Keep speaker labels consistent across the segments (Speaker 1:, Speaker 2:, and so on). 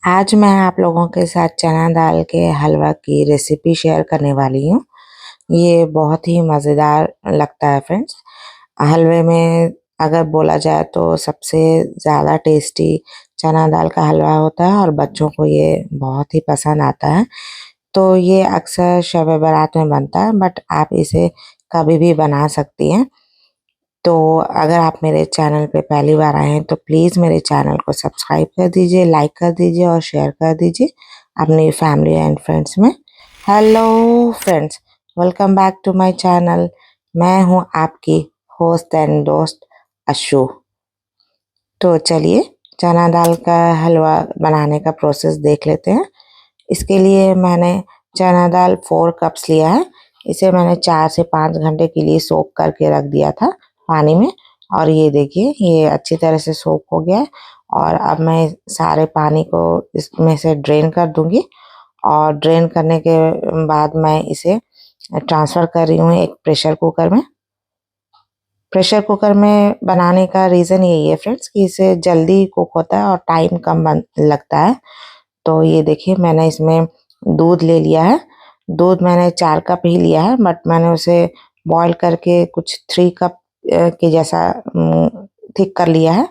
Speaker 1: आज मैं आप लोगों के साथ चना दाल के हलवा की रेसिपी शेयर करने वाली हूँ। ये बहुत ही मज़ेदार लगता है फ्रेंड्स। हलवे में अगर बोला जाए तो सबसे ज़्यादा टेस्टी चना दाल का हलवा होता है और बच्चों को ये बहुत ही पसंद आता है। तो ये अक्सर शब बारात में बनता है, बट आप इसे कभी भी बना सकती हैं। तो अगर आप मेरे चैनल पे पहली बार आए हैं तो प्लीज़ मेरे चैनल को सब्सक्राइब कर दीजिए, लाइक कर दीजिए और शेयर कर दीजिए अपनी फैमिली एंड फ्रेंड्स में। Hello friends, welcome back to my channel. मैं हूँ आपकी होस्ट एंड दोस्त अशु। तो चलिए चना दाल का हलवा बनाने का प्रोसेस देख लेते हैं। इसके लिए मैंने चना दाल 4 कप्स लिया है। इसे मैंने 4 से 5 घंटे के लिए सोक करके रख दिया था पानी में, और ये देखिए ये अच्छी तरह से सोक हो गया है। और अब मैं सारे पानी को इसमें से ड्रेन कर दूंगी, और ड्रेन करने के बाद मैं इसे ट्रांसफ़र कर रही हूँ एक प्रेशर कुकर में। प्रेशर कुकर में बनाने का रीज़न यही है फ्रेंड्स कि इससे जल्दी कुक होता है और टाइम कम लगता है। तो ये देखिए मैंने इसमें दूध ले लिया है। दूध मैंने 4 कप ही लिया है, बट मैंने उसे बॉईल करके कुछ 3 कप के जैसा थिक कर लिया है।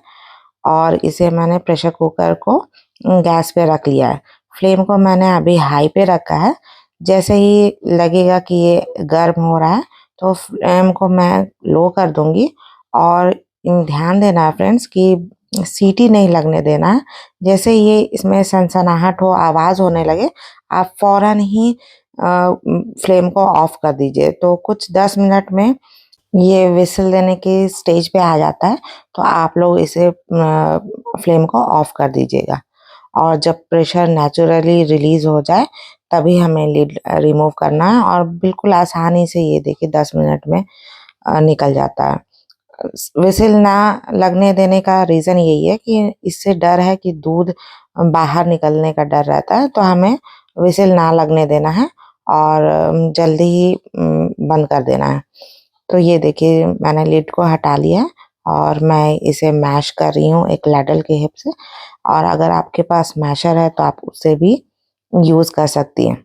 Speaker 1: और इसे मैंने प्रेशर कुकर को गैस पे रख लिया है। फ्लेम को मैंने अभी हाई पे रखा है। जैसे ही लगेगा कि ये गर्म हो रहा है तो फ्लेम को मैं लो कर दूंगी। और ध्यान देना है फ्रेंड्स कि सीटी नहीं लगने देना है। जैसे ये इसमें सनसनाहट हो, आवाज़ होने लगे, आप फ़ौरन ही फ्लेम को ऑफ कर दीजिए। तो कुछ 10 मिनट में ये व्हिसल देने की स्टेज पे आ जाता है, तो आप लोग इसे फ्लेम को ऑफ कर दीजिएगा। और जब प्रेशर नेचुरली रिलीज़ हो जाए तभी हमें लिड रिमूव करना है, और बिल्कुल आसानी से ये देखिए 10 मिनट में निकल जाता है। व्हिसल ना लगने देने का रीज़न यही है कि इससे डर है कि दूध बाहर निकलने का डर रहता है, तो हमें व्हिसल ना लगने देना है और जल्दी ही बंद कर देना है। तो ये देखिए मैंने लिड को हटा लिया है और मैं इसे मैश कर रही हूँ एक लैडल की हेल्प से। और अगर आपके पास मैशर है तो आप उससे भी यूज़ कर सकती हैं।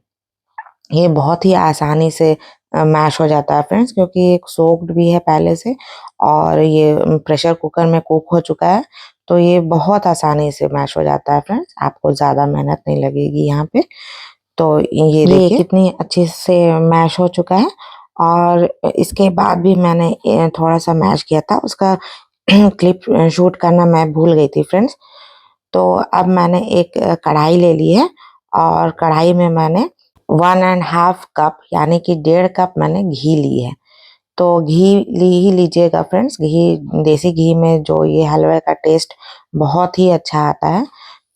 Speaker 1: ये बहुत ही आसानी से मैश हो जाता है फ्रेंड्स, क्योंकि ये सोक्ड भी है पहले से और ये प्रेशर कुकर में कुक हो चुका है। तो ये बहुत आसानी से मैश हो जाता है फ्रेंड्स, आपको ज़्यादा मेहनत नहीं लगेगी यहाँ पे। तो ये देखिए कितनी अच्छे से मैश हो चुका है। और इसके बाद भी मैंने थोड़ा-सा मैश किया था, उसका क्लिप शूट करना मैं भूल गई थी फ्रेंड्स। तो अब मैंने एक कढ़ाई ले ली है, और कढ़ाई में मैंने 1 एंड हाफ कप यानी कि 1.5 कप मैंने घी ली है। तो घी ही लीजिएगा फ्रेंड्स। घी, देसी घी में जो ये हलवे का टेस्ट बहुत ही अच्छा आता है,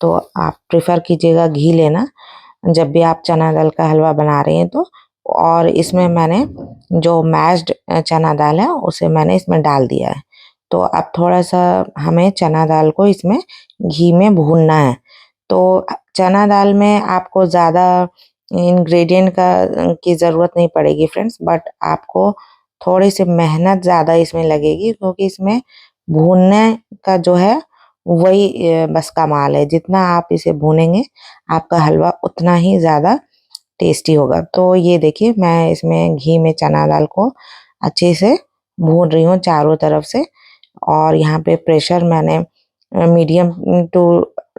Speaker 1: तो आप प्रेफ़र कीजिएगा घी लेना जब भी आप चना दाल का हलवा बना रही हैं तो। और इसमें मैंने जो मैश्ड चना दाल है उसे मैंने इसमें डाल दिया है। तो अब थोड़ा-सा हमें चना दाल को इसमें घी में भूनना है। तो चना दाल में आपको ज़्यादा इंग्रेडिएंट की ज़रूरत नहीं पड़ेगी फ्रेंड्स, बट आपको थोड़ी-सी मेहनत ज़्यादा इसमें लगेगी, क्योंकि इसमें भूनने का जो है वही बस कमाल है। जितना आप इसे भूनेंगे आपका हलवा उतना ही ज़्यादा टेस्टी होगा। तो ये देखिए मैं इसमें घी में चना दाल को अच्छे से भून रही हूँ चारों तरफ से। और यहाँ पे प्रेशर मैंने मीडियम टू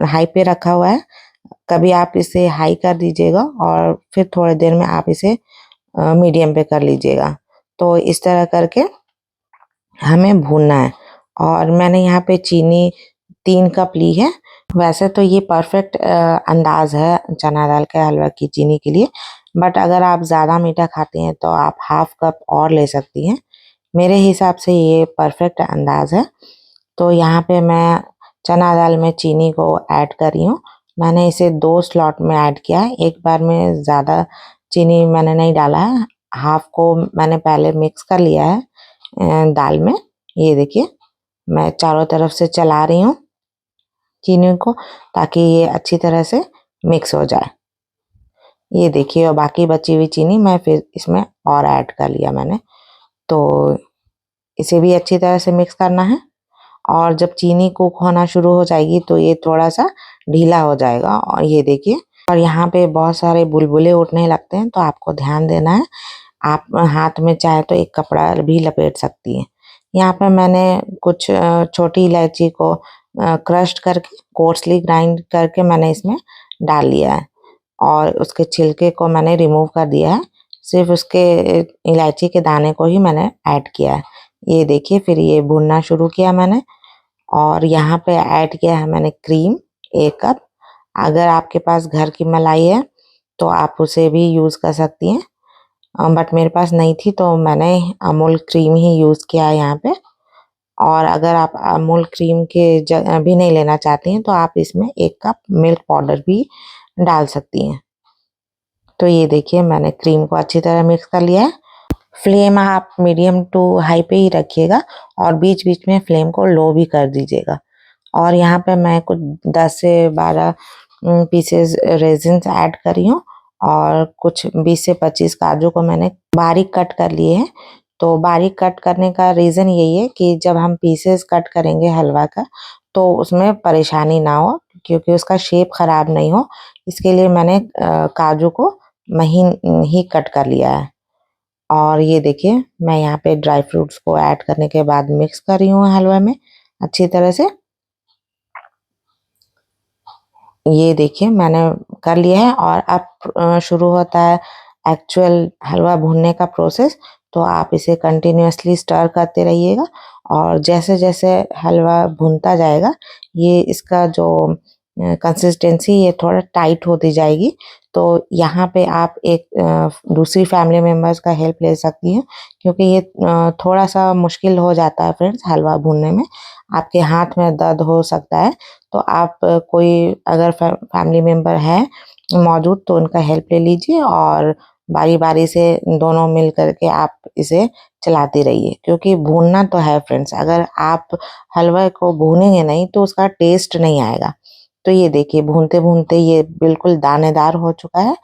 Speaker 1: हाई पे रखा हुआ है। कभी आप इसे हाई कर दीजिएगा और फिर थोड़ी देर में आप इसे मीडियम पे कर लीजिएगा। तो इस तरह करके हमें भूनना है। और मैंने यहाँ पे चीनी 3 कप ली है। वैसे तो ये परफेक्ट अंदाज़ है चना दाल के हलवा की चीनी के लिए, बट अगर आप ज़्यादा मीठा खाती हैं तो आप हाफ कप और ले सकती हैं। मेरे हिसाब से ये परफेक्ट अंदाज़ है। तो यहाँ पे मैं चना दाल में चीनी को ऐड कर रही हूँ। मैंने इसे 2 स्लॉट में ऐड किया है, एक बार में ज़्यादा चीनी मैंने नहीं डाला है। हाफ को मैंने पहले मिक्स कर लिया है दाल में। ये देखिए मैं चारों तरफ से चला रही हूँ चीनी को, ताकि ये अच्छी तरह से मिक्स हो जाए। ये देखिए और बाकी बची हुई चीनी मैं फिर इसमें और ऐड कर लिया मैंने। तो इसे भी अच्छी तरह से मिक्स करना है। और जब चीनी कुक होना शुरू हो जाएगी तो ये थोड़ा सा ढीला हो जाएगा। और ये देखिए, और यहाँ पे बहुत सारे बुलबुले उठने लगते हैं तो आपको ध्यान देना है। आप हाथ में चाहे तो एक कपड़ा भी लपेट सकती हैं। यहाँ पे मैंने कुछ छोटी इलायची को क्रश्ड करके कोर्सली ग्राइंड करके मैंने इसमें डाल लिया है और उसके छिलके को मैंने रिमूव कर दिया है। सिर्फ उसके इलायची के दाने को ही मैंने ऐड किया है। ये देखिए, फिर ये भूनना शुरू किया मैंने और यहाँ पे ऐड किया है मैंने क्रीम 1 कप। अगर आपके पास घर की मलाई है तो आप उसे भी यूज़ कर सकती हैं, बट मेरे पास नहीं थी तो मैंने अमूल क्रीम ही यूज़ किया है यहाँ पे। और अगर आप अमूल क्रीम के जगह भी नहीं लेना चाहती हैं तो आप इसमें 1 कप मिल्क पाउडर भी डाल सकती हैं। तो ये देखिए, मैंने क्रीम को अच्छी तरह मिक्स कर लिया है। फ्लेम आप मीडियम टू हाई पे ही रखिएगा और बीच-बीच में फ्लेम को लो भी कर दीजिएगा। और यहाँ पे मैं कुछ 10 से 12 पीसेस रेजिन्स ऐड करी हूँ और कुछ 20 से 25 काजू को मैंने बारीक कट कर लिए हैं। तो बारीक कट करने का रीज़न यही है कि जब हम पीसेस कट करेंगे हलवा का तो उसमें परेशानी ना हो, क्योंकि उसका शेप ख़राब नहीं हो, इसके लिए मैंने काजू को महीन ही कट कर लिया है। और ये देखिए, मैं यहाँ पे ड्राई फ्रूट्स को ऐड करने के बाद मिक्स कर रही हूँ हलवे में अच्छी तरह से। ये देखिए, मैंने कर लिया है और अब शुरू होता है एक्चुअल हलवा भूनने का प्रोसेस। तो आप इसे कंटिन्यूअसली स्टर करते रहिएगा और जैसे-जैसे हलवा भूनता जाएगा, ये इसका जो कंसिस्टेंसी ये थोड़ा टाइट होती जाएगी। तो यहाँ पे आप एक दूसरी फैमिली मेंबर्स का हेल्प ले सकती हैं, क्योंकि ये थोड़ा-सा मुश्किल हो जाता है फ्रेंड्स हलवा भूनने में। आपके हाथ में दर्द हो सकता है, तो आप कोई अगर फैमिली मेंबर है मौजूद तो उनका हेल्प ले लीजिए और बारी-बारी से दोनों मिल कर के आप इसे चलाते रहिए, क्योंकि भूनना तो है फ्रेंड्स। अगर आप हलवे को भूनेंगे नहीं तो उसका टेस्ट नहीं आएगा। तो ये देखिए, भूनते-भूनते ये बिल्कुल दानेदार हो चुका है।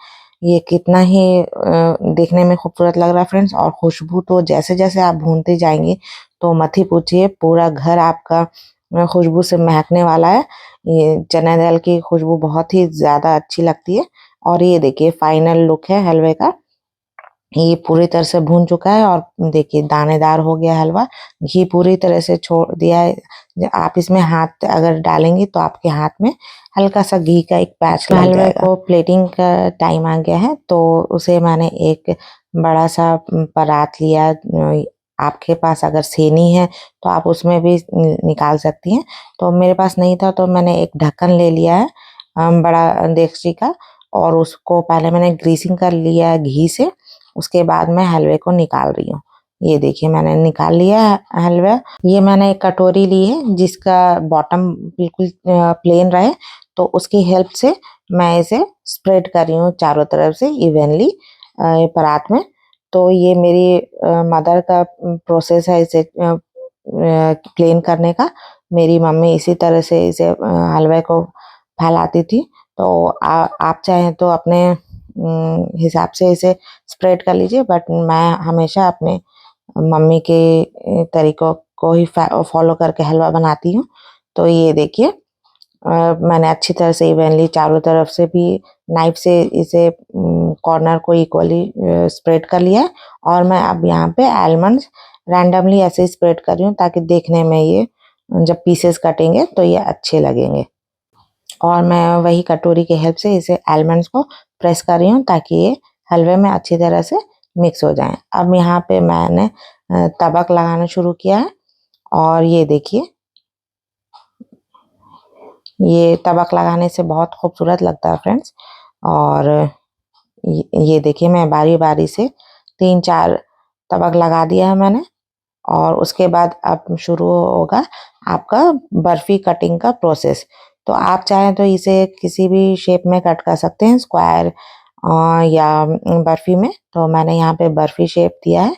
Speaker 1: ये कितना ही देखने में खूबसूरत लग रहा है फ्रेंड्स, और खुशबू तो जैसे-जैसे आप भूनते जाएँगे तो मत ही पूछिए, पूरा घर आपका खुशबू से महकने वाला है। ये चने दाल की खुशबू बहुत ही ज़्यादा अच्छी लगती है। और ये देखिए, फाइनल लुक है हलवे का। ये पूरी तरह से भून चुका है और देखिए दानेदार हो गया हलवा। घी पूरी तरह से छोड़ दिया है। आप इसमें हाथ अगर डालेंगी तो आपके हाथ में हल्का-सा घी का एक पैच लग जाएगा। हलवे को प्लेटिंग का टाइम आ गया है, तो उसे मैंने एक बड़ा-सा परात लिया। आपके पास अगर सेनी है तो आप उसमें भी निकाल सकती हैं। तो मेरे पास नहीं था तो मैंने एक ढक्कन ले लिया है बड़ा देगची का, और उसको पहले मैंने ग्रीसिंग कर लिया है घी से। उसके बाद मैं हलवे को निकाल रही हूँ। ये देखिए, मैंने निकाल लिया है हलवा। ये मैंने एक कटोरी ली है जिसका बॉटम बिल्कुल प्लेन रहे, तो उसकी हेल्प से मैं इसे स्प्रेड कर रही हूँ चारों तरफ से इवनली परात में। तो ये मेरी मदर का प्रोसेस है इसे प्लेन करने का। मेरी मम्मी इसी तरह से इसे हलवे को फैलाती थी। तो आप चाहें तो अपने हिसाब से इसे स्प्रेड कर लीजिए, बट मैं हमेशा अपने मम्मी के तरीकों को ही फॉलो करके हलवा बनाती हूँ। तो ये देखिए, मैंने अच्छी तरह से इवनली चारों तरफ से भी नाइफ से इसे कॉर्नर को इक्वली स्प्रेड कर लिया है। और मैं अब यहाँ पे आलमंड्स रैंडमली ऐसे ही स्प्रेड कर रही हूँ ताकि देखने में ये जब पीसेस कटेंगे तो ये अच्छे लगेंगे। और मैं वही कटोरी की हेल्प से इसे आलमंड्स को प्रेस कर रही हूँ ताकि ये हलवे में अच्छी तरह से मिक्स हो जाएं। अब यहाँ पे मैंने तबक लगाना शुरू किया है और ये देखिए, ये तबक लगाने से बहुत खूबसूरत लगता है फ्रेंड्स। और ये देखिए, मैं बारी-बारी से 3-4 तबक लगा दिया है मैंने। और उसके बाद अब शुरू होगा आपका बर्फी कटिंग का प्रोसेस। तो आप चाहें तो इसे किसी भी शेप में कट कर सकते हैं, स्क्वायर या बर्फी में। तो मैंने यहाँ पे बर्फी शेप दिया है।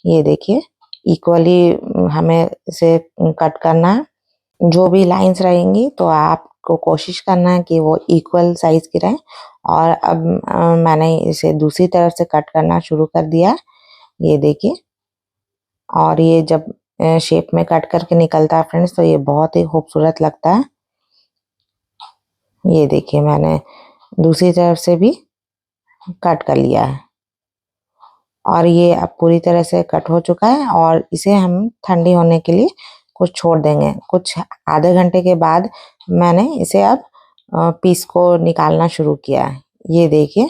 Speaker 1: ये देखिए, इक्वली हमें इसे कट करना है। जो भी लाइंस रहेंगी तो आपको कोशिश करना है कि वो इक्वल साइज की रहें। और अब मैंने इसे दूसरी तरफ से कट करना शुरू कर दिया है। ये देखिए, और ये जब शेप में कट करके निकलता है फ्रेंड्स, तो ये बहुत ही खूबसूरत लगता है। ये देखिए मैंने दूसरी तरफ से भी कट कर लिया है और ये अब पूरी तरह से कट हो चुका है और इसे हम ठंडी होने के लिए कुछ छोड़ देंगे। कुछ आधे घंटे के बाद मैंने इसे अब पीस को निकालना शुरू किया है। ये देखिए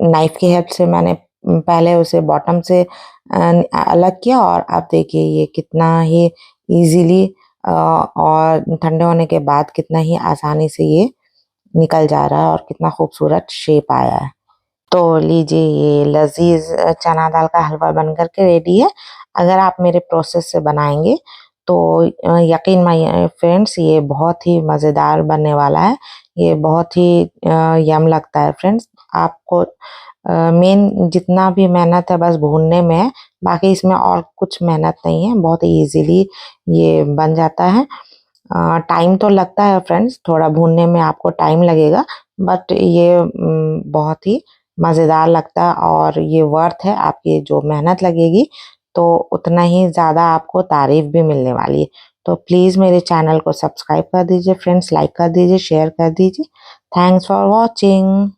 Speaker 1: नाइफ की हेल्प से मैंने पहले उसे बॉटम से अलग किया और अब देखिए ये कितना ही इजीली और ठंडे होने के बाद कितना ही आसानी से ये निकल जा रहा है और कितना खूबसूरत शेप आया है। तो लीजिए ये लजीज चना दाल का हलवा बनकर के रेडी है। अगर आप मेरे प्रोसेस से बनाएंगे तो यकीन मानिए फ्रेंड्स ये बहुत ही मज़ेदार बनने वाला है। ये बहुत ही यम लगता है फ्रेंड्स। आपको मेन जितना भी मेहनत है बस भूनने में है, बाकी इसमें और कुछ मेहनत नहीं है, बहुत इजीली ये बन जाता है। टाइम तो लगता है फ्रेंड्स, थोड़ा भूनने में आपको टाइम लगेगा, बट ये बहुत ही मज़ेदार लगता है और ये वर्थ है आपकी जो मेहनत लगेगी, तो उतना ही ज़्यादा आपको तारीफ भी मिलने वाली है। तो प्लीज़ मेरे चैनल को सब्सक्राइब कर दीजिए फ्रेंड्स, लाइक कर दीजिए, शेयर कर दीजिए। Thanks for watching.